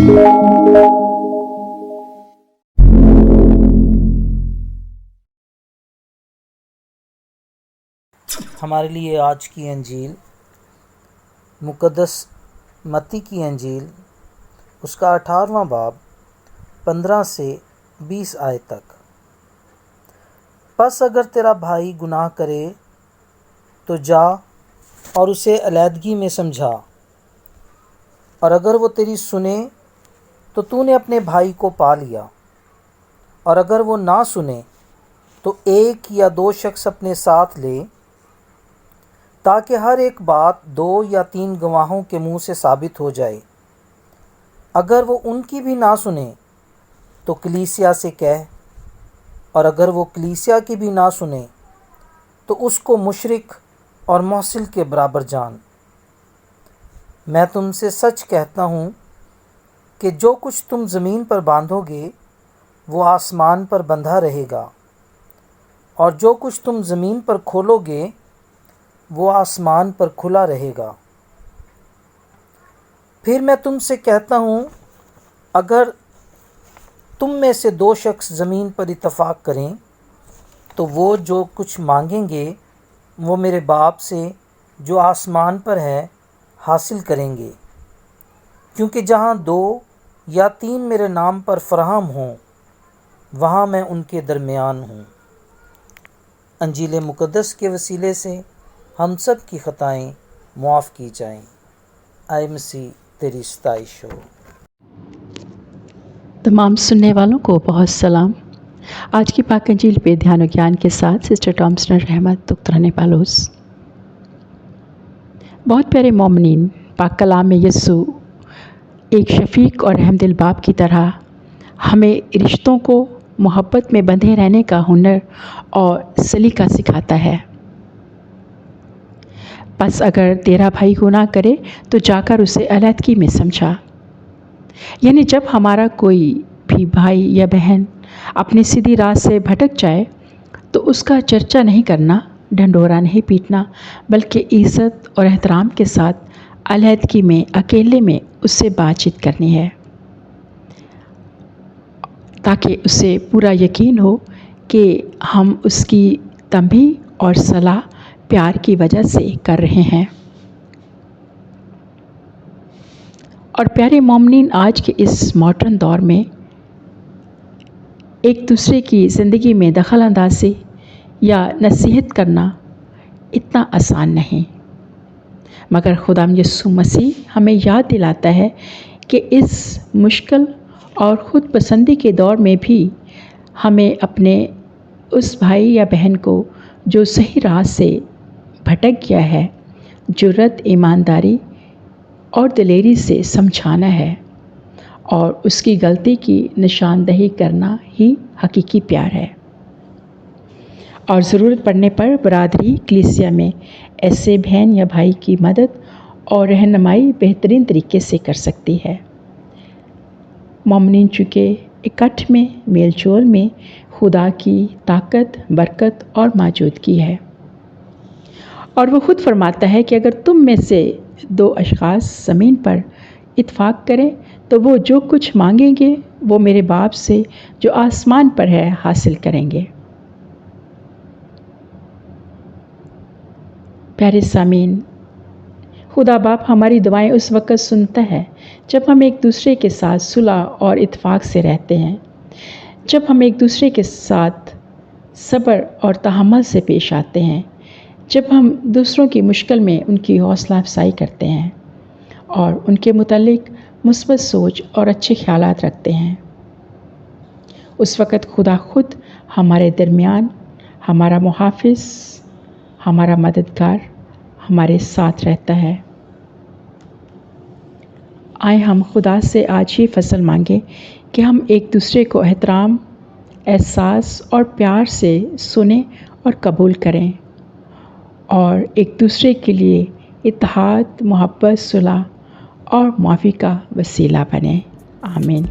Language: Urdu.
ہمارے لیے آج کی انجیل مقدس متی کی انجیل، اس کا 18واں باب 15 سے 20 آیت تک۔ پس اگر تیرا بھائی گناہ کرے تو جا اور اسے علیحدگی میں سمجھا، اور اگر وہ تیری سنے تو نے اپنے بھائی کو پا لیا، اور اگر وہ نہ سنے تو 1 یا 2 شخص اپنے ساتھ لے، تاکہ ہر ایک بات 2 یا 3 گواہوں کے منہ سے ثابت ہو جائے۔ اگر وہ ان کی بھی نہ سنے تو کلیسیا سے کہہ، اور اگر وہ کلیسیا کی بھی نہ سنے تو اس کو مشرک اور محصل کے برابر جان۔ میں تم سے سچ کہتا ہوں کہ جو کچھ تم زمین پر باندھو گے وہ آسمان پر بندھا رہے گا، اور جو کچھ تم زمین پر کھولو گے وہ آسمان پر کھلا رہے گا۔ پھر میں تم سے کہتا ہوں، اگر تم میں سے 2 شخص زمین پر اتفاق کریں تو وہ جو کچھ مانگیں گے وہ میرے باپ سے جو آسمان پر ہے حاصل کریں گے، کیونکہ جہاں 2 یا 3 میرے نام پر فراہم ہوں وہاں میں ان کے درمیان ہوں۔ انجیل مقدس کے وسیلے سے ہم سب کی خطائیں معاف کی جائیں۔ اے مسیح تیری ستائش ہو۔ تمام سننے والوں کو بہت سلام۔ آج کی پاک انجیل پہ دھیان و گیان کے ساتھ سسٹر ٹامسن رحمت دکتران پالوس۔ بہت پیارے مومنین، پاک کلام میں یسوع ایک شفیق اور رحم دل باپ کی طرح ہمیں رشتوں کو محبت میں بندھے رہنے کا ہنر اور سلیقہ سکھاتا ہے۔ پس اگر تیرا بھائی گناہ کرے تو جا کر اسے علیحدگی میں سمجھا، یعنی جب ہمارا کوئی بھی بھائی یا بہن اپنی سیدھی راہ سے بھٹک جائے تو اس کا چرچا نہیں کرنا، ڈھنڈورا نہیں پیٹنا، بلکہ عزت اور احترام کے ساتھ علیحدگی میں اکیلے میں اس سے بات چیت کرنی ہے، تاکہ اسے پورا یقین ہو کہ ہم اس کی تنبیہ اور صلاح پیار کی وجہ سے کر رہے ہیں۔ اور پیارے مومنین، آج کے اس ماڈرن دور میں ایک دوسرے کی زندگی میں دخل اندازی یا نصیحت کرنا اتنا آسان نہیں، مگر خدا یسوع مسیح ہمیں یاد دلاتا ہے کہ اس مشکل اور خود پسندی کے دور میں بھی ہمیں اپنے اس بھائی یا بہن کو جو صحیح راہ سے بھٹک گیا ہے جرأت، ایمانداری اور دلیری سے سمجھانا ہے، اور اس کی غلطی کی نشاندہی کرنا ہی حقیقی پیار ہے۔ اور ضرورت پڑنے پر برادری کلیسیا میں ایسے بہن یا بھائی کی مدد اور رہنمائی بہترین طریقے سے کر سکتی ہے۔ مومنین چونکہ اکٹھ میں، میل جول میں خدا کی طاقت، برکت اور موجودگی ہے، اور وہ خود فرماتا ہے کہ اگر تم میں سے 2 اشخاص زمین پر اتفاق کریں تو وہ جو کچھ مانگیں گے وہ میرے باپ سے جو آسمان پر ہے حاصل کریں گے۔ پیارے سامعین، خدا باپ ہماری دعائیں اس وقت سنتا ہے جب ہم ایک دوسرے کے ساتھ صلح اور اتفاق سے رہتے ہیں، جب ہم ایک دوسرے کے ساتھ صبر اور تحمل سے پیش آتے ہیں، جب ہم دوسروں کی مشکل میں ان کی حوصلہ افزائی کرتے ہیں اور ان کے متعلق مثبت سوچ اور اچھے خیالات رکھتے ہیں۔ اس وقت خدا خود ہمارے درمیان ہمارا محافظ، ہمارا مددگار، ہمارے ساتھ رہتا ہے۔ آئے ہم خدا سے آج یہ فضل مانگیں کہ ہم ایک دوسرے کو احترام، احساس اور پیار سے سنیں اور قبول کریں، اور ایک دوسرے کے لیے اتحاد، محبت، صلح اور معافی کا وسیلہ بنیں۔ آمین۔